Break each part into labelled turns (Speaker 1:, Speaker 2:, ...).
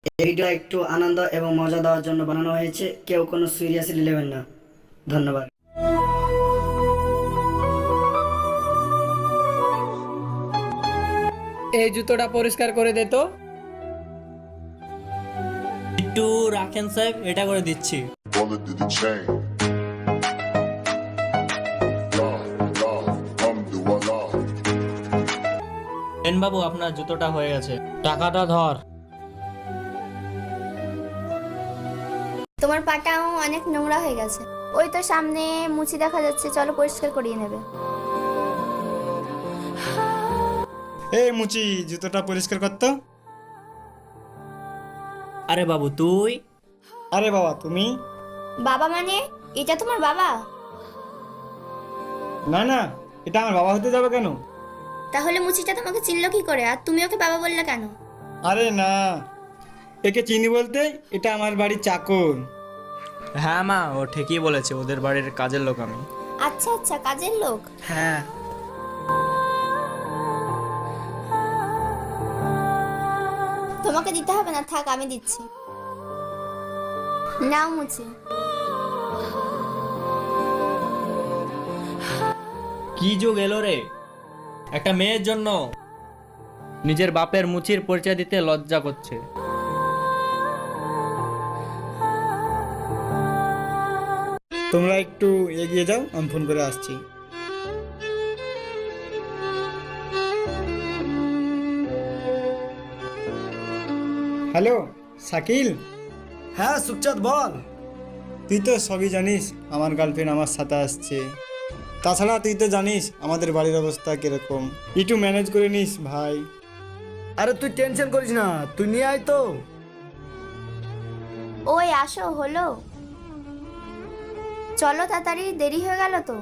Speaker 1: এই ভিডিও একটু আনন্দ এবং মজা দেওয়ার জন্য বানানো হয়েছে, কেউ কোনো সিরিয়াসলি নেবেন না। ধন্যবাদ।
Speaker 2: এই জুতোটা পরিষ্কার করে দে তো।
Speaker 3: একটু রাখেন সাহেব, এটা করে দিচ্ছি।
Speaker 4: Bullet to the chain. Alhamdulillah.
Speaker 3: N বাবু, আপনার জুতোটা হয়ে গেছে, টাকাটা ধর।
Speaker 5: তোমার পাটাও অনেক নোংরা হয়ে গেছে। ওই তো সামনে মুছি দেখা যাচ্ছে, চলো পরিষ্কার করিয়ে নেবে।
Speaker 6: এই মুচি, জুতোটা পরিষ্কার করতো।
Speaker 3: আরে বাবু তুই?
Speaker 6: আরে বাবা তুমি?
Speaker 5: বাবা মানে এটা তোমার বাবা?
Speaker 6: না না, এটা আমার বাবা হতে যাবে কেন?
Speaker 5: তাহলে মুচিটা তোমাকে চিনলো কি করে, আর তুমি ওকে বাবা বললে কেন?
Speaker 6: আরে না, একে চিনি বলতে এটা আমার বাড়ির চাকর।
Speaker 3: হ্যাঁ মা, ও ঠিকই বলেছে, ওদের বাড়ির কাজের লোক আমি।
Speaker 5: আচ্ছা আচ্ছা, কাজের লোক।
Speaker 3: হ্যাঁ।
Speaker 5: তোমাকে দিতে হবে না, থাক আমি দিচ্ছি। নাও মুচি।
Speaker 3: কি যুগ এলো রে, একটা মেয়ের জন্য নিজের বাপের মুচির পরিচয় দিতে লজ্জা করছে।
Speaker 6: তোমরা একটু এগিয়ে যাও, আমি ফোন করে আসছি। হ্যালো শাকিল।
Speaker 7: হ্যাঁ সুখচাঁদ বল।
Speaker 6: তুই তো সবই জানিস, আমার গার্লফ্রেন্ড আমার সাথে আসছে। তাছাড়া তুই তো জানিস আমাদের বাড়ির অবস্থা কিরকম, একটু ম্যানেজ করে নিস ভাই।
Speaker 7: আরে তুই টেনশন করিস না, তুই নিয়ে আয় তো।
Speaker 5: ওই আসো, হলো চলো তাড়াতাড়ি, দেরি হয়ে গেল তো।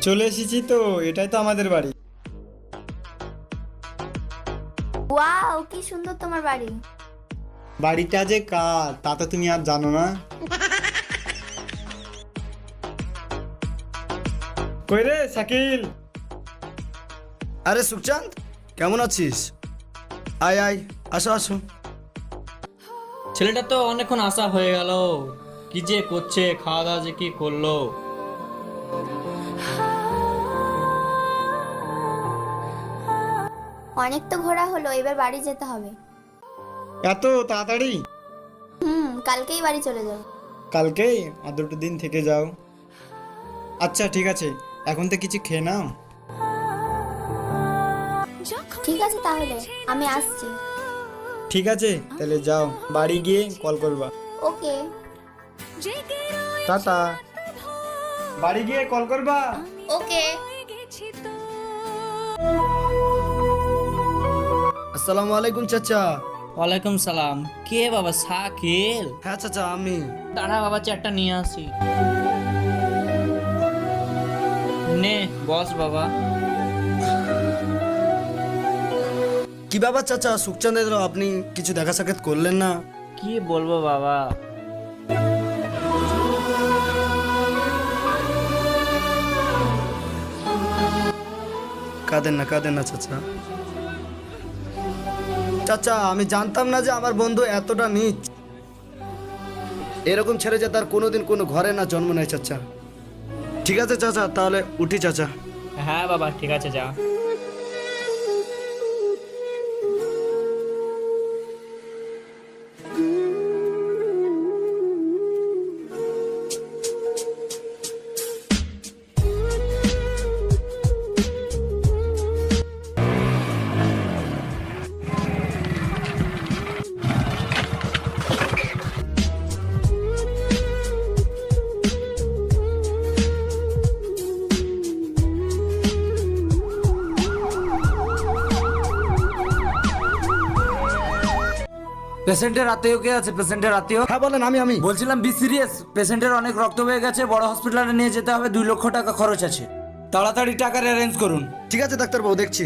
Speaker 6: চলে এসেছি তো, এটাই তো আমাদের বাড়ি।
Speaker 5: ওয়াও, কি সুন্দর তোমার বাড়ি।
Speaker 6: বাড়িটা যে কার তা তো তুমি আর জানো না। কই রে শাকিল?
Speaker 7: আরে সুখচাঁদ, কেমন আছিস? আয় আয়, আসো আসো।
Speaker 3: ছেলেটা তো অনেকক্ষণ আশা হয়ে গেল, কি যে করছে, খাওয়া দাওয়া যে কি করলো।
Speaker 5: অনেক তো ঘোরা হলো, এবার বাড়ি যেতে হবে।
Speaker 6: এত তাড়াতাড়ি?
Speaker 5: কালকেই বাড়ি চলে যাবো।
Speaker 6: কালকে আর দুটো দিন থেকে যাও। আচ্ছা ঠিক আছে, এখন তো কিছু খেয়ে নাও।
Speaker 5: ঠিক আছে তাহলে, আমি আসছি।
Speaker 6: ঠিক আছে তাহলে যাও, বাড়ি গিয়ে কল করবা।
Speaker 5: ওকে।
Speaker 6: টাটা। বাড়ি গিয়ে কল করবা।
Speaker 5: ওকে।
Speaker 7: আসসালামু আলাইকুম চাচা।
Speaker 3: ওয়ালাইকুম সালাম। কে বাবা? শাকিল?
Speaker 7: হ্যাঁ চাচা আমি।
Speaker 3: দাঁড়া বাবা, চেয়ারটা নিয়ে আসি। নে বস বাবা।
Speaker 7: কি ব্যাপার চাচা, সুখচাঁদের আপনি কিছু দেখা সাক্ষাৎ করলেন না?
Speaker 3: কি বলবো বাবা,
Speaker 7: কাঁদেন না চাচা। চাচা আমি জানতাম না যে আমার বন্ধু এতটা নীচ। এরকম ছেড়ে যে তার কোনোদিন কোনো ঘরে না জন্ম নেয় চাচা। ঠিক আছে চাচা, তাহলে উঠি চাচা।
Speaker 3: হ্যাঁ বাবা ঠিক আছে, যা।
Speaker 8: পেশেন্টের আত্মীয় কে আছে? পেশেন্টের আত্মীয়?
Speaker 7: হ্যাঁ বলেন, আমি
Speaker 8: বলছিলাম বি সিরিয়াস, পেশেন্টের অনেক রক্ত হয়ে গেছে, বড় হসপিটালে নিয়ে যেতে হবে, 2 লক্ষ টাকা খরচ আছে, তাড়াতাড়ি টাকার অ্যারেঞ্জ করুন।
Speaker 7: ঠিক আছে ডাক্তারবাবু, দেখছি।